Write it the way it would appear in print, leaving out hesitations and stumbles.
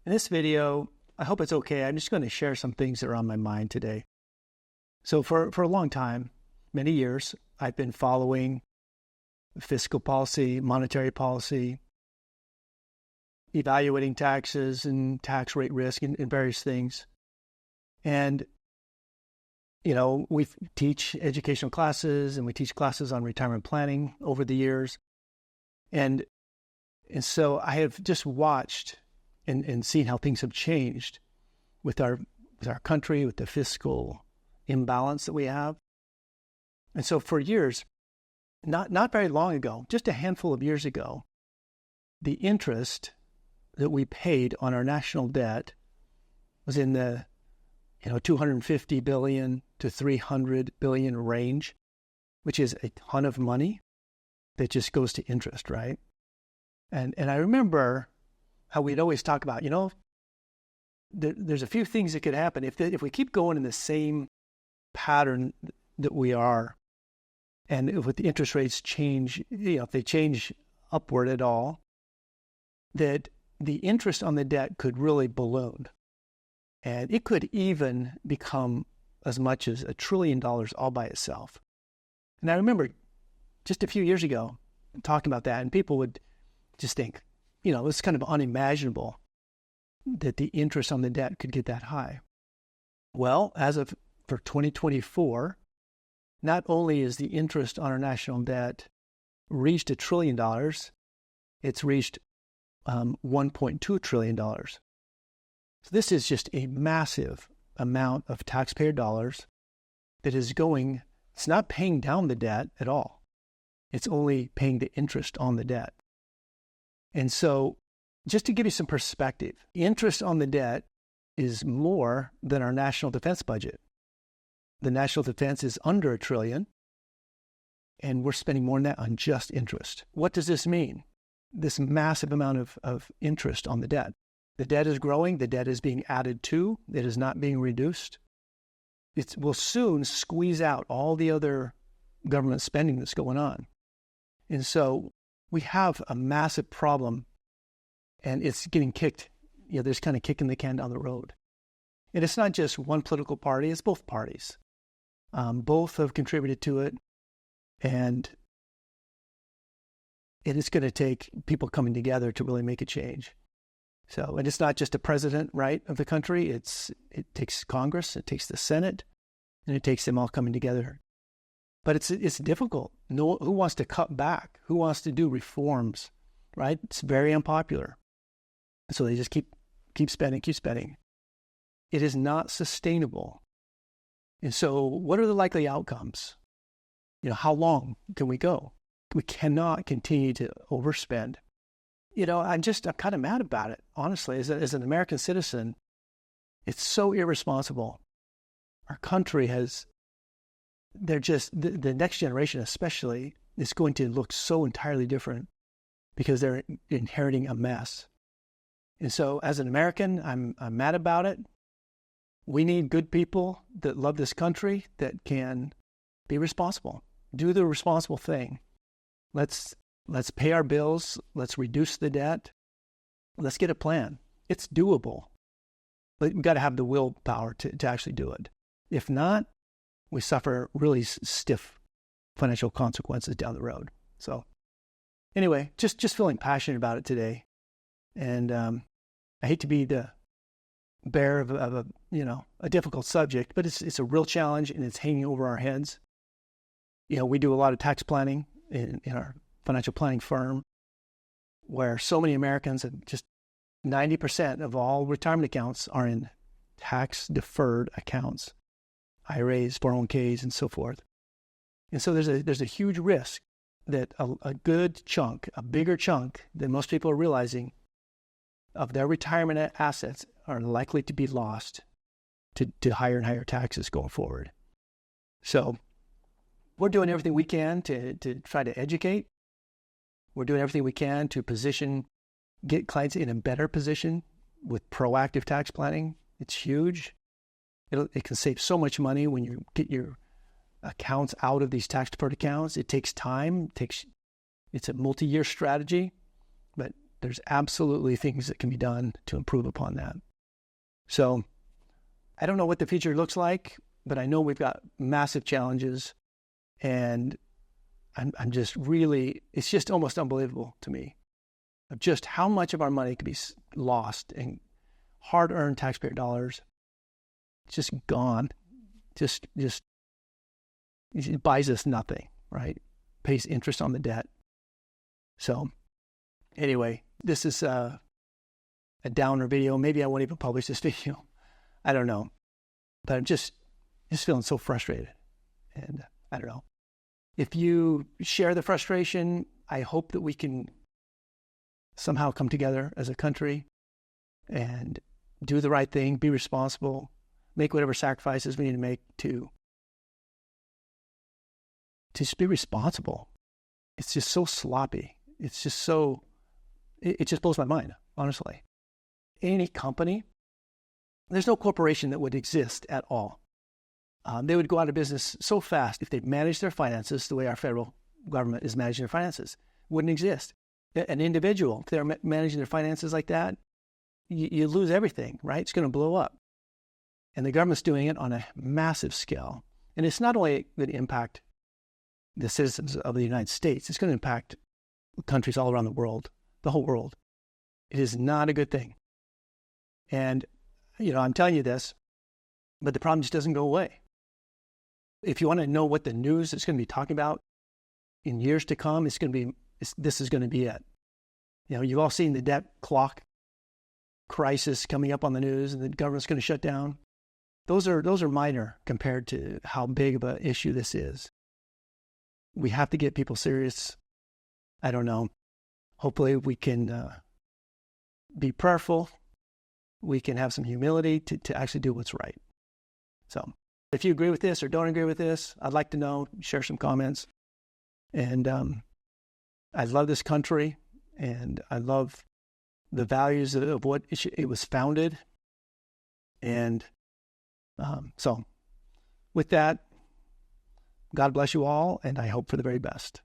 In this video, I hope it's okay. I'm just going to share some things that are on my mind today. So for a long time, many years, I've been following fiscal policy, monetary policy, evaluating taxes and tax rate risk and various things. And, we teach educational classes and we teach classes on retirement planning over the years. And so I have just watched and seen how things have changed with our country, with the fiscal imbalance that we have. And so for years, not very long ago, just a handful of years ago, the interest that we paid on our national debt was in the 250 billion to 300 billion range, which is a ton of money that just goes to interest, right? And I remember how we'd always talk about, there's a few things that could happen if we keep going in the same pattern that we are, and if the interest rates change, if they change upward at all, that the interest on the debt could really balloon. And it could even become as much as $1 trillion all by itself. And I remember just a few years ago talking about that, and people would just think, it's kind of unimaginable that the interest on the debt could get that high. Well, for 2024, not only is the interest on our national debt reached $1 trillion, it's reached $1.2 trillion. So this is just a massive amount of taxpayer dollars that is going, it's not paying down the debt at all. It's only paying the interest on the debt. And so just to give you some perspective, interest on the debt is more than our national defense budget. The national defense is under $1 trillion, and we're spending more than that on just interest. What does this mean? This massive amount of interest on the debt. The debt is growing. The debt is being added to. It is not being reduced. It will soon squeeze out all the other government spending that's going on. And so we have a massive problem, and it's getting kicked. There's kind of kicking the can down the road. And it's not just one political party. It's both parties. Both have contributed to it. And it is going to take people coming together to really make a change. So, and it's not just a president, right, of the country. It takes Congress, it takes the Senate, and it takes them all coming together. But it's difficult. Who wants to cut back? Who wants to do reforms, right? It's very unpopular. So they just keep spending. It is not sustainable. And so what are the likely outcomes? How long can we go? We cannot continue to overspend. I'm kind of mad about it, honestly. As an American citizen, it's so irresponsible. Our country the next generation especially is going to look so entirely different because they're inheriting a mess. And so as an American, I'm mad about it. We need good people that love this country that can be responsible, do the responsible thing. Let's pay our bills. Let's reduce the debt. Let's get a plan. It's doable. But we've got to have the willpower to actually do it. If not, we suffer really stiff financial consequences down the road. So anyway, just feeling passionate about it today. And I hate to be the bearer of a difficult subject, but it's a real challenge, and it's hanging over our heads. We do a lot of tax planning in our financial planning firm, where so many Americans, and just 90% of all retirement accounts are in tax-deferred accounts, IRAs, 401ks, and so forth. And so there's a huge risk that a good chunk, a bigger chunk than most people are realizing, of their retirement assets are likely to be lost to higher and higher taxes going forward. So we're doing everything we can to try to educate. We're doing everything we can to get clients in a better position with proactive tax planning. It's huge. It can save so much money when you get your accounts out of these tax deferred accounts. It takes time. It's a multi-year strategy, but There's absolutely things that can be done to improve upon that. So I don't know what the future looks like, but I know we've got massive challenges, and I'm just really, it's just almost unbelievable to me of just how much of our money could be lost in hard-earned taxpayer dollars, just gone, just it buys us nothing, right? Pays interest on the debt. So anyway, this is a downer video. Maybe I won't even publish this video. I don't know. But I'm just feeling so frustrated. And I don't know. If you share the frustration, I hope that we can somehow come together as a country and do the right thing, be responsible, make whatever sacrifices we need to make to just be responsible. It's just so sloppy. It's just so, it just blows my mind, honestly. Any company, there's no corporation that would exist at all. They would go out of business so fast if they managed their finances the way our federal government is managing their finances. Wouldn't exist. An individual, if they're managing their finances like that, you lose everything, right? It's going to blow up. And the government's doing it on a massive scale. And it's not only going to impact the citizens of the United States, it's going to impact countries all around the world, the whole world. It is not a good thing. And, I'm telling you this, but the problem just doesn't go away. If you want to know what the news is going to be talking about in years to come, this is going to be it. You've all seen the debt clock crisis coming up on the news, and the government's going to shut down. Those are minor compared to how big of an issue this is. We have to get people serious. I don't know. Hopefully we can be prayerful. We can have some humility to actually do what's right. So if you agree with this or don't agree with this, I'd like to know. Share some comments. And I love this country, and I love the values of what it was founded. And so with that, God bless you all, and I hope for the very best.